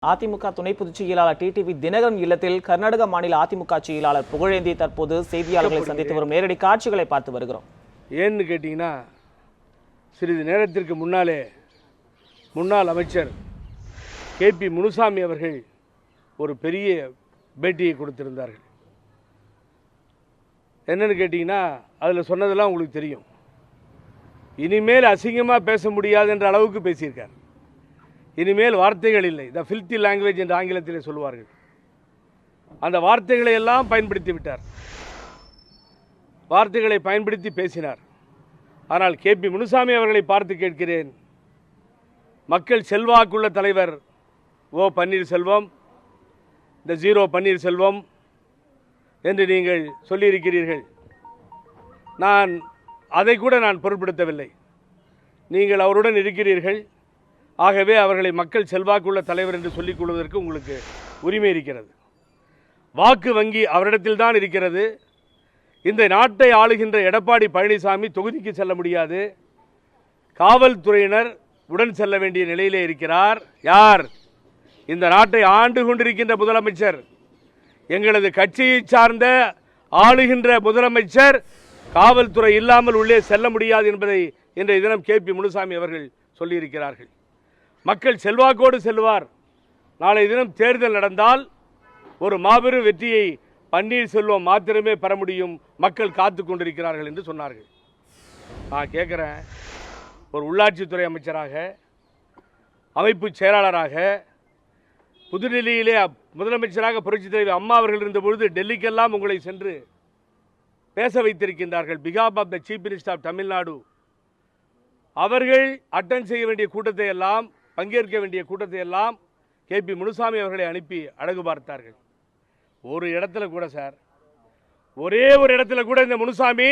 அதிமுக துணை பொதுச் செயலாளர் டிடிவி தினகரன் இல்லத்தில் கர்நாடக மாநில அதிமுக செயலாளர் புகழேந்தி தற்போது செய்தியாளர்களை சந்தித்து வரும் நேரடி காட்சிகளை பார்த்து வருகிறோம். ஏன்னு கேட்டீங்கன்னா, சிறிது நேரத்திற்கு முன்னாலே முன்னாள் அமைச்சர் KP முனுசாமி அவர்கள் ஒரு பெரிய பேட்டியை கொடுத்திருந்தார்கள். என்னன்னு கேட்டீங்கன்னா, அதில் சொன்னதெல்லாம் உங்களுக்கு தெரியும். இனிமேல் அசிங்கமாக பேச முடியாது என்ற அளவுக்கு பேசியிருக்கார். இனிமேல் வார்த்தைகள் இல்லை, த ஃபில்த்தி லாங்குவேஜ் என்று ஆங்கிலத்திலே சொல்லுவார்கள். அந்த வார்த்தைகளை எல்லாம் பயன்படுத்தி விட்டார். வார்த்தைகளை பயன்படுத்தி பேசினார். ஆனால் KP முனுசாமி அவர்களை பார்த்து கேட்கிறேன், மக்கள் செல்வாக்குள்ள தலைவர் ஓ பன்னீர்செல்வம், இந்த ஜீரோ பன்னீர்செல்வம் என்று நீங்கள் சொல்லியிருக்கிறீர்கள். நான் அதை கூட நான் பொருட்படுத்தவில்லை. நீங்கள் அவருடன் இருக்கிறீர்கள், ஆகவே அவர்களை மக்கள் செல்வாக்குள்ள தலைவர் என்று சொல்லிக் கொள்வதற்கு உங்களுக்கு உரிமை இருக்கிறது. வாக்கு வங்கி அவரிடத்தில் தான் இருக்கிறது. இந்த நாட்டை ஆளுகின்ற எடப்பாடி பழனிசாமி தொகுதிக்கு செல்ல முடியாது. காவல்துறையினர் உடன் செல்ல வேண்டிய நிலையிலே இருக்கிறார். யார்? இந்த நாட்டை ஆண்டு கொண்டிருக்கின்ற முதலமைச்சர், எங்களது கட்சியை சார்ந்த ஆளுகின்ற முதலமைச்சர் காவல்துறை இல்லாமல் உள்ளே செல்ல முடியாது என்பதை இன்றைய தினம் KP முனுசாமி அவர்கள் சொல்லியிருக்கிறார்கள். மக்கள் செல்வாக்கோடு செல்வார். நாளை தினம் தேர்தல் நடந்தால் ஒரு மாபெரும் வெற்றியை பன்னீர்செல்வம் மாத்திரமே பெற முடியும், மக்கள் காத்து கொண்டிருக்கிறார்கள் என்று சொன்னார்கள். நான் கேட்குறேன், ஒரு உள்ளாட்சித்துறை அமைச்சராக, அமைப்பு செயலாளராக, புதுடெல்லியிலே முதலமைச்சராக புரட்சித் தலைவர் அம்மா அவர்கள் இருந்தபொழுது டெல்லிக்கெல்லாம் உங்களை சென்று பேச வைத்திருக்கின்றார்கள். பிகாப் of the chief minister of Tamil Nadu. அவர்கள் அட்டன் செய்ய வேண்டிய கூட்டத்தை எல்லாம், பங்கேற்க வேண்டிய கூட்டத்தை எல்லாம் KP முனுசாமி அவர்களை அனுப்பி அழகு பார்த்தார்கள். ஒரு இடத்துல கூட சார், ஒரே ஒரு இடத்துல கூட இந்த முனுசாமி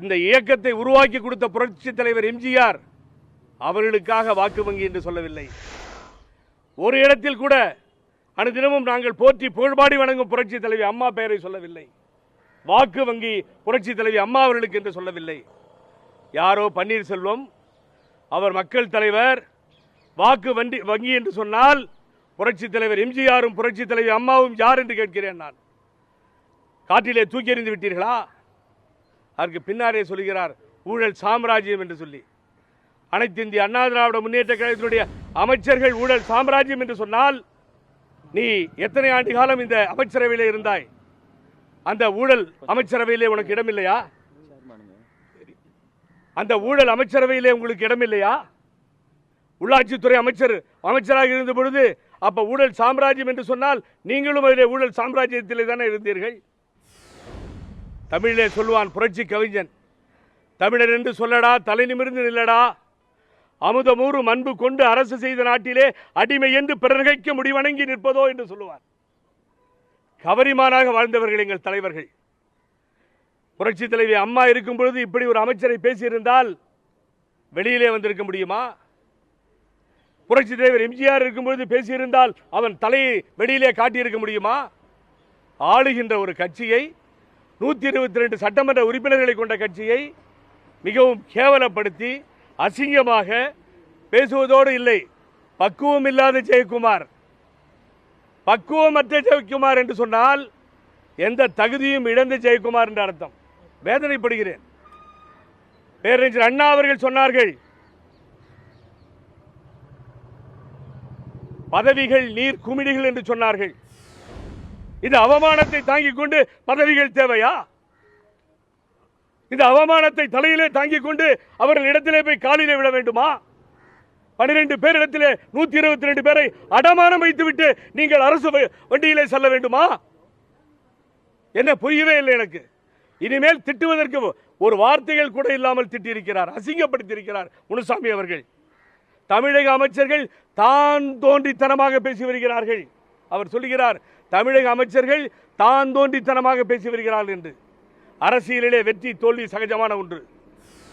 இந்த இயக்கத்தை உருவாக்கி கொடுத்த புரட்சித் தலைவர் MGR அவர்களுக்காக வாக்கு வங்கி என்று சொல்லவில்லை. ஒரு இடத்தில் கூட அனுதினமும் நாங்கள் போற்றி புகழ்பாடி வணங்கும் புரட்சி தலைவி அம்மா பெயரை சொல்லவில்லை. வாக்கு வங்கி புரட்சி தலைவி அம்மா அவர்களுக்கு என்று சொல்லவில்லை. யாரோ பன்னீர்செல்வம், அவர் மக்கள் தலைவர், வாக்கு வங்கி என்று சொன்னால் புரட்சி தலைவர் MGRும் புரட்சி தலைவி அம்மாவும் யார் என்று கேட்கிறேன் நான். காற்றிலே தூக்கி எறிந்து விட்டீர்களா? அதற்கு பின்னாரே சொல்கிறார் ஊழல் சாம்ராஜ்யம் என்று சொல்லி. அனைத்து இந்திய அண்ணா திராவிட முன்னேற்ற கழகத்தினுடைய அமைச்சர்கள் ஊழல் சாம்ராஜ்யம் என்று சொன்னால், நீ எத்தனை ஆண்டு காலம் இந்த அமைச்சரவையிலே இருந்தாய்? அந்த ஊழல் அமைச்சரவையிலே உனக்கு இடமில்லையா? அந்த ஊழல் அமைச்சரவையிலே உங்களுக்கு இடமில்லையா? உள்ளாட்சித்துறை அமைச்சராக இருந்த பொழுது அப்ப ஊழல் சாம்ராஜ்யம் என்று சொன்னால் நீங்களும் அதிலே ஊழல் சாம்ராஜ்யத்திலே தானே இருந்தீர்கள். தமிழிலே சொல்லுவான் புரட்சி கவிஞன், தமிழர் என்று சொல்லடா தலை நிமிர்ந்து நில்லடா, அமுதமூறும் அன்பு கொண்டு அரசு செய்த நாட்டிலே அடிமை என்று பிறர்கைக்க முடிவணங்கி நிற்பதோ என்று சொல்லுவார். கவரிமானாக வாழ்ந்தவர்கள் எங்கள் தலைவர்கள். புரட்சி தலைவி அம்மா இருக்கும் பொழுது இப்படி ஒரு அமைச்சரை பேசியிருந்தால் வெளியிலே வந்திருக்க முடியுமா? புரட்சி தலைவர் MGR இருக்கும் பொழுது பேசியிருந்தால் அவன் தலையை வெளியிலே காட்டியிருக்க முடியுமா? ஆளுகின்ற ஒரு கட்சியை, 122 சட்டமன்ற உறுப்பினர்களை கொண்ட கட்சியை மிகவும் கேவலப்படுத்தி அசிங்கமாக பேசுவதோடு இல்லை, பக்குவம் இல்லாத ஜெயக்குமார், பக்குவமற்ற ஜெயக்குமார் என்று சொன்னால் எந்த தகுதியும் இழந்த ஜெயக்குமார் என்ற அர்த்தம். வேதனைப்படுகிறேன். பேரறிஞர் அண்ணா அவர்கள் சொன்னார்கள், பதவிகள் நீர் குமிழிகள் என்று சொன்னார்கள். இந்த அவமானத்தை தாங்கிக் கொண்டு பதவிகள் தேவையா? இந்த அவமானத்தை தலையிலே தாங்கிக் கொண்டு அவர்கள் இடத்திலே போய் காலிலே விட வேண்டுமா? 12 பேர் இடத்திலே 122 பேரை அடமானம் வைத்துவிட்டு நீங்கள் அரசு வண்டியிலே செல்ல வேண்டுமா? என்ன புரியவே இல்லை எனக்கு. இனிமேல் திட்டுவதற்கு ஒரு வார்த்தைகள் கூட இல்லாமல் திட்டியிருக்கிறார், அசிங்கப்படுத்தியிருக்கிறார் முனுசாமி அவர்கள். தமிழக அமைச்சர்கள் தான் தோன்றித்தனமாக பேசி வருகிறார்கள். அவர் சொல்லுகிறார், தமிழக அமைச்சர்கள் தான் தோன்றித்தனமாக பேசி வருகிறார்கள் என்று. அரசியலிலே வெற்றி தோல்வி சகஜமான ஒன்று.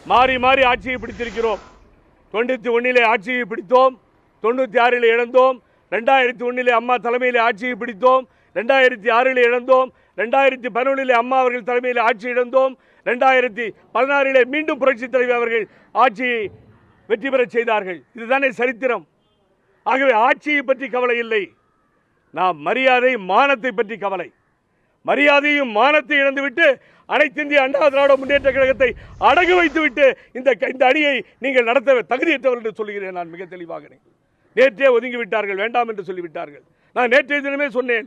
மாறி மாறி ஆட்சியை பிடித்திருக்கிறோம். 91 ஆட்சியை பிடித்தோம், 96 இழந்தோம், 2001 அம்மா தலைமையிலே ஆட்சியை பிடித்தோம், 2006 இழந்தோம், 2011 அம்மா அவர்கள் தலைமையில் ஆட்சி இழந்தோம், 2016 மீண்டும் புரட்சித் தலைவர் அவர்கள் ஆட்சியை வெற்றி பெற செய்தார்கள். இதுதானே சரித்திரம். ஆகவே ஆட்சியை பற்றி கவலை இல்லை, நாம் மரியாதை மானத்தை பற்றி கவலை. மரியாதையும் மானத்தை இழந்துவிட்டு அனைத்து இந்திய அண்ணா திராவிட முன்னேற்ற கழகத்தை அடகு வைத்துவிட்டு இந்த அணியை நீங்கள் நடத்த தகுதியற்றவர்கள் என்று சொல்கிறேன். நான் மிக தெளிவாக நேற்றே ஒதுங்கிவிட்டார்கள், வேண்டாம் என்று சொல்லிவிட்டார்கள். நான் நேற்றைய தினமே சொன்னேன்,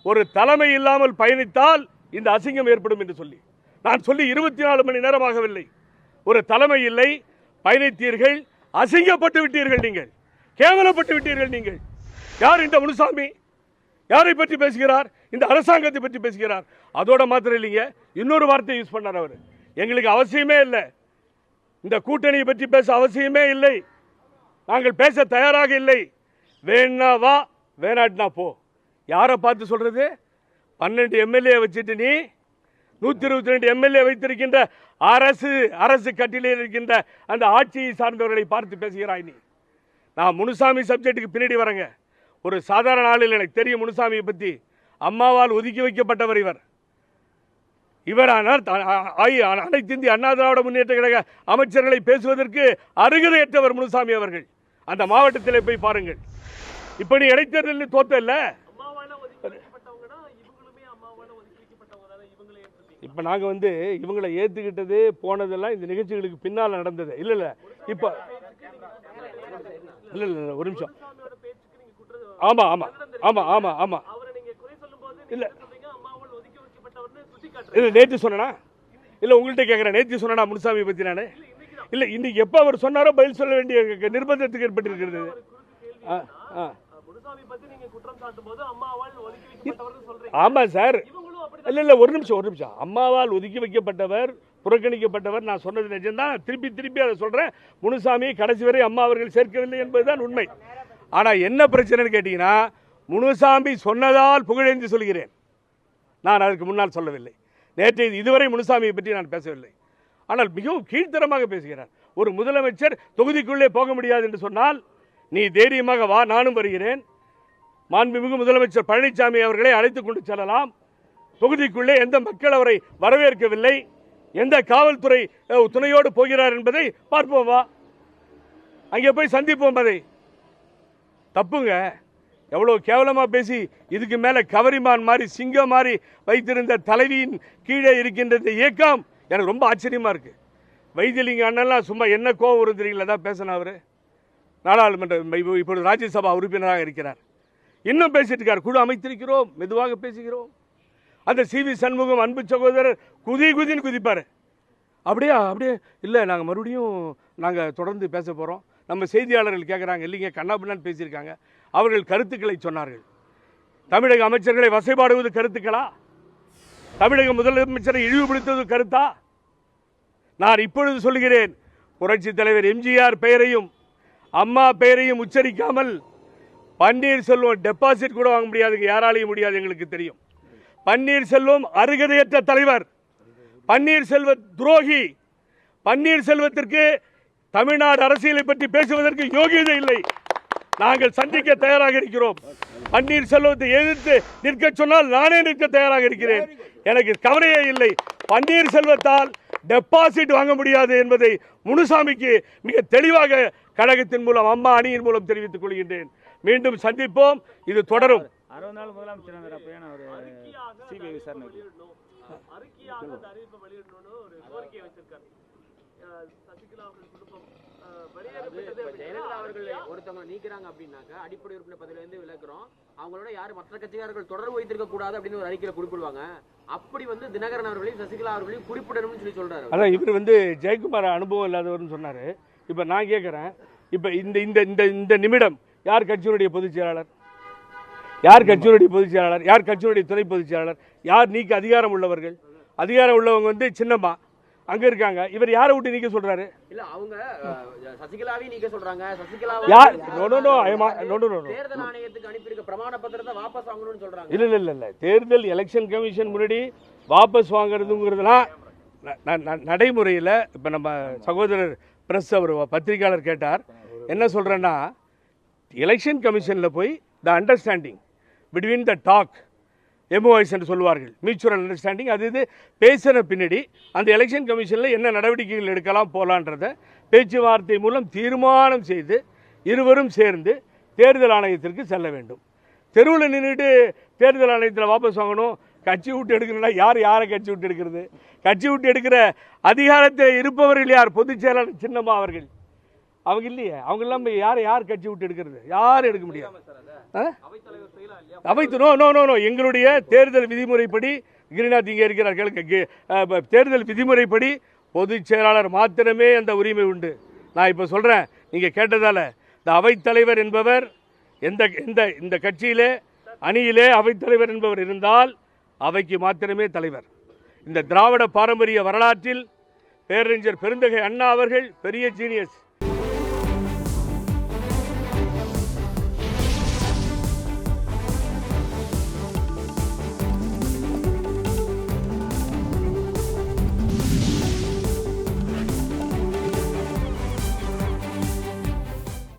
ஒரு தலைமை இல்லாமல் பயணித்தால் இந்த அசிங்கம் ஏற்படும் என்று சொல்லி. நான் சொல்லி 24 மணி நேரமாகவில்லை. ஒரு தலைமை இல்லை, பயணித்தீர்கள், அசிங்கப்பட்டு விட்டீர்கள், நீங்கள் கேவலப்பட்டு விட்டீர்கள். நீங்கள் யார்? இந்த முனுசாமி யாரை பற்றி பேசுகிறார்? இந்த அரசாங்கத்தை பற்றி பேசுகிறார். அதோட மாத்திரம் இல்லைங்க, இன்னொரு வார்த்தை யூஸ் பண்ணார் அவர். எங்களுக்கு அவசியமே இல்லை, இந்த கூட்டணியை பற்றி பேச அவசியமே இல்லை, நாங்கள் பேச தயாராக இல்லை, வேணா வா வேணாட்னா போ. யாரை பார்த்து சொல்றது? 12 எம்எல்ஏ வச்சுட்டு நீ 122 எம்எல்ஏ வைத்திருக்கின்ற அரசு கட்டிலே இருக்கின்ற அந்த ஆட்சியை சார்ந்தவர்களை பார்த்து பேசுகிறாய் நீ. நான் முனுசாமி சப்ஜெக்டுக்கு பின்னாடி வரேங்க. ஒரு சாதாரண ஆளில் எனக்கு தெரியும் முனுசாமியை பற்றி. அம்மாவால் ஒதுக்கி வைக்கப்பட்டவர் இவர் அனைத்து இந்திய அண்ணா திராவிட முன்னேற்ற கழக அமைச்சர்களை பேசுவதற்கு அருகதையற்றவர் முனுசாமி அவர்கள். அந்த மாவட்டத்திலே போய் பாருங்கள். இப்ப நீ இடைத்தேர்தலில் தோத்தல்ல, இப்ப நாங்க இவங்களை ஏத்துக்கிட்டது போனதெல்லாம் இந்த நிகழ்ச்சிகளுக்கு பின்னால நடந்தது. இல்ல இப்ப இல்ல ஒரு நிமிஷம். ஆமா ஆமா ஆமா ஆமா ஆமா இல்ல இல்ல நேற்று சொன்னா இல்ல உங்கள்கிட்ட கேட்கிறேன். நேற்று சொன்னா முனுசாமி பத்தி நானு இல்ல இன்னைக்கு எப்ப அவர் சொன்னாரோ பதில் சொல்ல வேண்டிய நிர்பந்தத்துக்கு ஏற்பட்டிருக்கிறது. ஆமா சார், இல்ல இல்ல ஒரு நிமிஷம். அம்மாவால் ஒதுக்கி வைக்கப்பட்டவர், புறக்கணிக்கப்பட்டவர், நான் சொன்னது நிஜம்தான். திருப்பி அதை சொல்றேன். முனுசாமி கடைசி வரை அம்மா அவர்கள் சேர்க்கவில்லை என்பதுதான் உண்மை. ஆனா என்ன பிரச்சனைன்னு கேட்டீங்கன்னா, முனுசாமி சொன்னதால் புகழேந்தி சொல்கிறேன், நான் அதற்கு முன்னால் சொல்லவில்லை. நேற்று இதுவரை முனுசாமியை பற்றி நான் பேசவில்லை. ஆனால் மிகவும் கீழ்த்தரமாக பேசுகிறார். ஒரு முதலமைச்சர் தொகுதிக்குள்ளே போக முடியாது என்று சொன்னால் நீ தைரியமாக வா, நானும் வருகிறேன். மாண்புமிகு முதலமைச்சர் பழனிசாமி அவர்களை அழைத்துக் கொண்டு செல்லலாம். தொகுதிக்குள்ளே எந்த மக்கள் அவரை வரவேற்கவில்லை, எந்த காவல்துறை துணையோடு போகிறார் என்பதை பார்ப்போம். வா, அங்கே போய் சந்திப்போம். அதை தப்புங்க. எவ்வளவு கேவலமா பேசி இதுக்கு மேல கவரிமான் மாதிரி சிங்கம் மாதிரி வைத்திருந்த தலைவியின் கீழே இருக்கின்ற இந்த இயக்கம் எனக்கு ரொம்ப ஆச்சரியமா இருக்கு. வைத்தியலிங்க அண்ணெல்லாம் சும்மா என்ன கோவம் வருதுறீங்களா தான் பேசினா அவரு. நாடாளுமன்ற இப்பொழுது ராஜ்யசபா உறுப்பினராக இருக்கிறார். இன்னும் பேசிட்டு இருக்கார். குழு அமைத்திருக்கிறோம், மெதுவாக பேசுகிறோம். அந்த CV சண்முகம் அன்பு சகோதரர் குதின்னு குதிப்பாரு. அப்படியே இல்லை, நாங்கள் மறுபடியும் தொடர்ந்து பேச போகிறோம். நம்ம செய்தியாளர்கள் கேட்குறாங்க, இல்லைங்க கண்ணாபின்னான்னு பேசியிருக்காங்க. அவர்கள் கருத்துக்களை சொன்னார்கள். தமிழக அமைச்சர்களை வசைபாடுவது கருத்துக்களா? தமிழக முதலமைச்சரை இழிவுபடுத்துவது கருத்தா? நான் இப்பொழுது சொல்கிறேன், புரட்சி தலைவர் எம்ஜிஆர் பெயரையும் அம்மா பெயரையும் உச்சரிக்காமல் பன்னீர்செல்வம் டெபாசிட் கூட வாங்க முடியாது, யாராலையும் முடியாது, எங்களுக்கு தெரியும். பன்னீர்செல்வம் அருகதையற்ற தலைவர், பன்னீர்செல்வ துரோகி. பன்னீர்செல்வத்திற்கு தமிழ்நாடு அரசியலை பற்றி பேசுவதற்கு யோகியதை இல்லை. நாங்கள் சந்திக்க தயாராக இருக்கிறோம். பன்னீர்செல்வத்தை எதிர்த்து நிற்க சொன்னால் நானே நிற்க தயாராக இருக்கிறேன். எனக்கு கவலையே இல்லை. பன்னீர்செல்வத்தால் டெபாசிட் வாங்க முடியாது என்பதை முனுசாமிக்கு மிக தெளிவாக கழகத்தின் மூலம், அம்மா அணியின் மூலம் தெரிவித்துக் கொள்கின்றேன். மீண்டும் சந்திப்போம். இது தொடரும். 60 நாள் முதலமைச்சர் நீக்கிறாங்க அப்படின்னாக்க அடிப்படை உறுப்பினர் பதவியிலிருந்து விலக்குறோம், அவங்களோட யாரு மற்ற கட்சிக்காரர்கள் தொடர்பு வைத்திருக்க கூடாது அப்படின்னு ஒரு அறிக்கையில குறிப்பிடுவாங்க. அப்படி தினகரன் அவர்களையும் சசிகலா அவர்களையும் குறிப்பிடணும்னு சொல்லி சொல்றாரு. அதான் இவர் ஜெயக்குமார் அனுபவம் இல்லாதவர்னு சொன்னாரு. இப்ப நான் கேட்கிறேன், இப்ப இந்த நிமிடம் யார் கட்சியினுடைய பொதுச் செயலாளர், யார் கட்சியினுடைய பொதுச் செயலாளர், யார் கட்சியினுடைய துணை பொதுச் செயலாளர், யார் நீக்க அதிகாரம் உள்ளவர்கள்? அதிகாரம் உள்ளவங்க சின்னம்மா அங்க இருக்காங்க. இவர் யாரை விட்டு நீக்க சொல்றாரு? இல்ல அவங்க சசிகலாவை நீக்க சொல்றாங்க. சசிகலா தேர்தல் ஆணையத்துக்கு அனுப்பியிருக்க பிரமாண பத்திரத்தை வாபஸ் வாங்கணும்னு சொல்றாங்க. இல்ல தேர்தல் எலெக்ஷன் கமிஷன் முன்னாடி வாபஸ் வாங்குறதுங்கிறதுலாம் நடைமுறையில். இப்ப நம்ம சகோதரர் பிரஸ் அவர் பத்திரிகையாளர் கேட்டார், என்ன சொல்றேன்னா, எலெக்ஷன் கமிஷன்ல போய் the understanding between the talk, MOIs என்று சொல்வார்கள், மியூச்சுவல் அண்டர்ஸ்டாண்டிங், அது இது பேசின பின்னாடி அந்த எலெக்ஷன் கமிஷனில் என்ன நடவடிக்கைகள் எடுக்கலாம் போகலான்றத பேச்சுவார்த்தை மூலம் தீர்மானம் செய்து இருவரும் சேர்ந்து தேர்தல் ஆணையத்திற்கு செல்ல வேண்டும். தெருவில் நின்றுட்டு தேர்தல் ஆணையத்தில் வாபஸ் வாங்கணும், கட்சி விட்டு எடுக்கணும்னா யாரை கட்சி விட்டு எடுக்கிறது? கட்சி விட்டு எடுக்கிற அதிகாரத்தில் இருப்பவர்கள் யார்? பொதுச் செயலாளர் சின்னம்மா அவர்கள், அவங்க இல்லையே. அவங்க இல்லாமல் யார் கட்சி விட்டு எடுக்கிறது? யாரும் எடுக்க முடியாது. நோ எங்களுடைய தேர்தல் விதிமுறைப்படி, கிரிநாத் இங்கே இருக்கிறார் கேளுங்க, தேர்தல் விதிமுறைப்படி பொதுச் செயலாளர் மாத்திரமே அந்த உரிமை உண்டு. நான் இப்போ சொல்கிறேன், நீங்கள் கேட்டதால் இந்த அவைத்தலைவர் என்பவர் இந்த கட்சியிலே அணியிலே அவைத்தலைவர் என்பவர் இருந்தால் அவைக்கு மாத்திரமே தலைவர். இந்த திராவிட பாரம்பரிய வரலாற்றில் பேரறிஞர் பெருந்தகை அண்ணா அவர்கள் பெரிய ஜீனியஸ்.